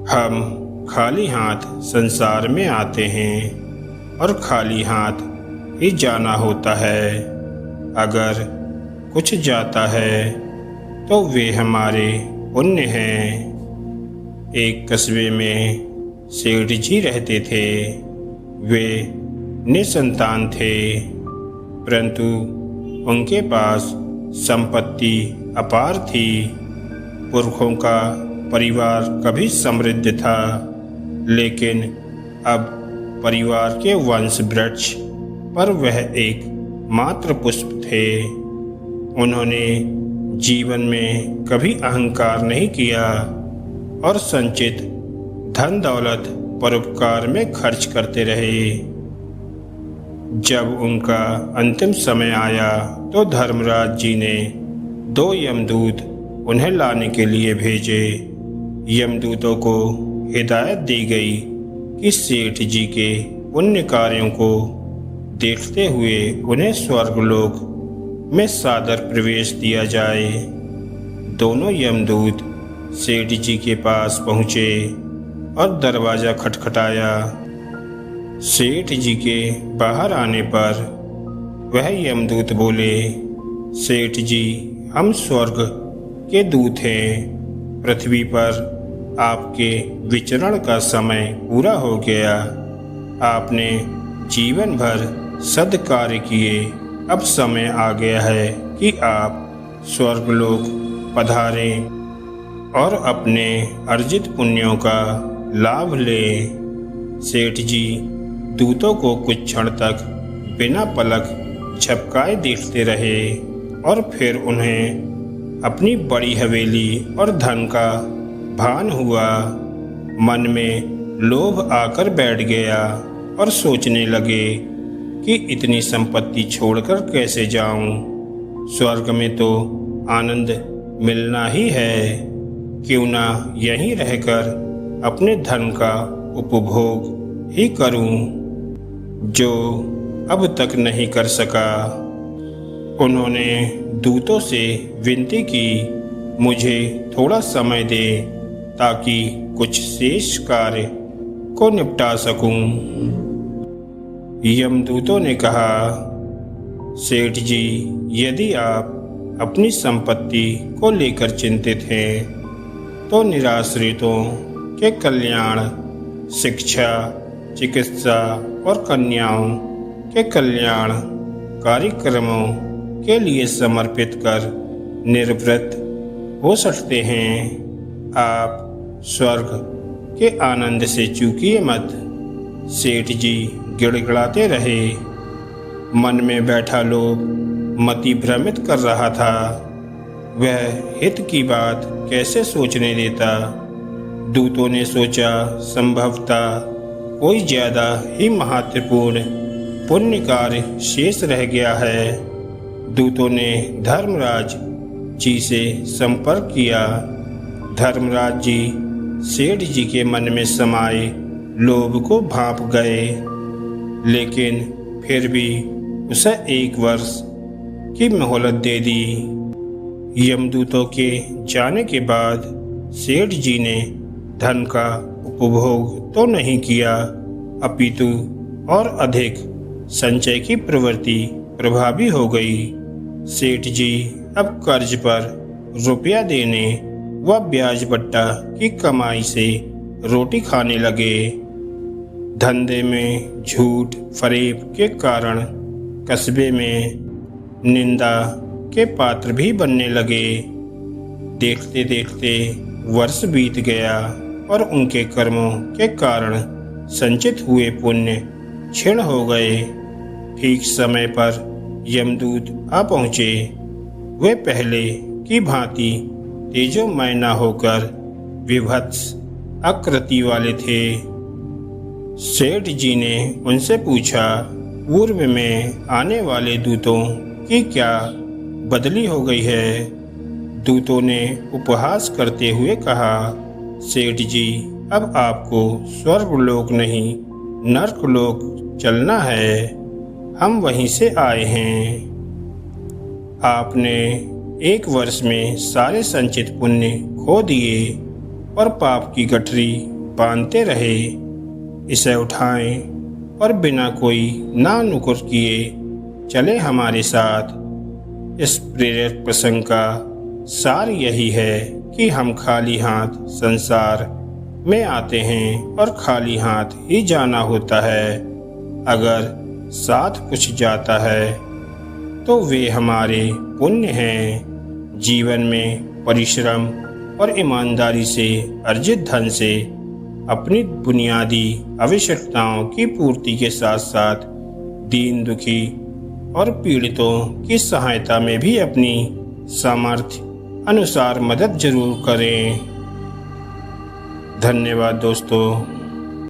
हम खाली हाथ संसार में आते हैं और खाली हाथ ही जाना होता है। अगर कुछ जाता है तो वे हमारे पुण्य हैं। एक कस्बे में सेठ जी रहते थे। वे निसंतान थे, परंतु उनके पास संपत्ति अपार थी। पुरखों का परिवार कभी समृद्ध था, लेकिन अब परिवार के वंश वृक्ष पर वह एक मात्र पुष्प थे। उन्होंने जीवन में कभी अहंकार नहीं किया और संचित धन दौलत परोपकार में खर्च करते रहे। जब उनका अंतिम समय आया तो धर्मराज जी ने 2 यमदूत उन्हें लाने के लिए भेजे। यमदूतों को हिदायत दी गई कि सेठ जी के पुण्य कार्यों को देखते हुए उन्हें स्वर्गलोक में सादर प्रवेश दिया जाए। दोनों यमदूत सेठ जी के पास पहुँचे और दरवाज़ा खटखटाया। सेठ जी के बाहर आने पर वह यमदूत बोले, सेठ जी, हम स्वर्ग के दूत हैं। पृथ्वी पर आपके विचरण का समय पूरा हो गया। आपने जीवन भर सद्कार्य किए। अब समय आ गया है कि आप स्वर्गलोक पधारें और अपने अर्जित पुण्यों का लाभ लें। सेठ जी दूतों को कुछ क्षण तक बिना पलक झपकाए देखते रहे और फिर उन्हें अपनी बड़ी हवेली और धन का भान हुआ। मन में लोभ आकर बैठ गया और सोचने लगे कि इतनी संपत्ति छोड़कर कैसे जाऊं। स्वर्ग में तो आनंद मिलना ही है, क्यों ना यहीं रहकर अपने धन का उपभोग ही करूं, जो अब तक नहीं कर सका। उन्होंने दूतों से विनती की, मुझे थोड़ा समय दे ताकि कुछ शेष कार्य को निपटा सकूं। यमदूतों ने कहा, सेठ जी, यदि आप अपनी संपत्ति को लेकर चिंतित हैं तो निराश्रितों के कल्याण, शिक्षा, चिकित्सा और कन्याओं के कल्याण कार्यक्रमों के लिए समर्पित कर निवृत्त हो सकते हैं। आप स्वर्ग के आनंद से चूकिए मत। सेठ जी गिड़गिड़ाते रहे। मन में बैठा लोभ मति भ्रमित कर रहा था। वह हित की बात कैसे सोचने देता। दूतों ने सोचा, संभवतः कोई ज्यादा ही महत्वपूर्ण पुण्य कार्य शेष रह गया है। दूतों ने धर्मराज जी से संपर्क किया। धर्मराज जी सेठ जी के मन में समाये लोभ को भांप गए, लेकिन फिर भी उसे 1 वर्ष की मोहलत दे दी। यमदूतों के जाने के बाद सेठ जी ने धन का उपभोग तो नहीं किया, अपितु और अधिक संचय की प्रवृत्ति प्रभावी हो गई। सेठ जी अब कर्ज पर रुपया देने व ब्याज बट्टा की कमाई से रोटी खाने लगे। धंधे में झूठ फरेब के कारण कस्बे में निंदा के पात्र भी बनने लगे। देखते देखते वर्ष बीत गया और उनके कर्मों के कारण संचित हुए पुण्य क्षीण हो गए। ठीक समय पर यमदूत आ पहुँचे। वे पहले की भांति तेजोमय न होकर विभत्स आकृति वाले थे। सेठ जी ने उनसे पूछा, पूर्व में आने वाले दूतों की क्या बदली हो गई है? दूतों ने उपहास करते हुए कहा, सेठ जी, अब आपको स्वर्गलोक नहीं नरकलोक चलना है। हम वहीं से आए हैं। आपने 1 वर्ष में सारे संचित पुण्य खो दिए और पाप की गठरी बांधते रहे, इसे उठाएं और बिना कोई नानुकुर किए चले हमारे साथ। इस प्रेरक प्रसंग का सार यही है कि हम खाली हाथ संसार में आते हैं और खाली हाथ ही जाना होता है। अगर साथ कुछ जाता है तो वे हमारे पुण्य हैं। जीवन में परिश्रम और ईमानदारी से अर्जित धन से अपनी बुनियादी आवश्यकताओं की पूर्ति के साथ साथ दीन दुखी और पीड़ितों की सहायता में भी अपनी सामर्थ्य अनुसार मदद जरूर करें। धन्यवाद दोस्तों।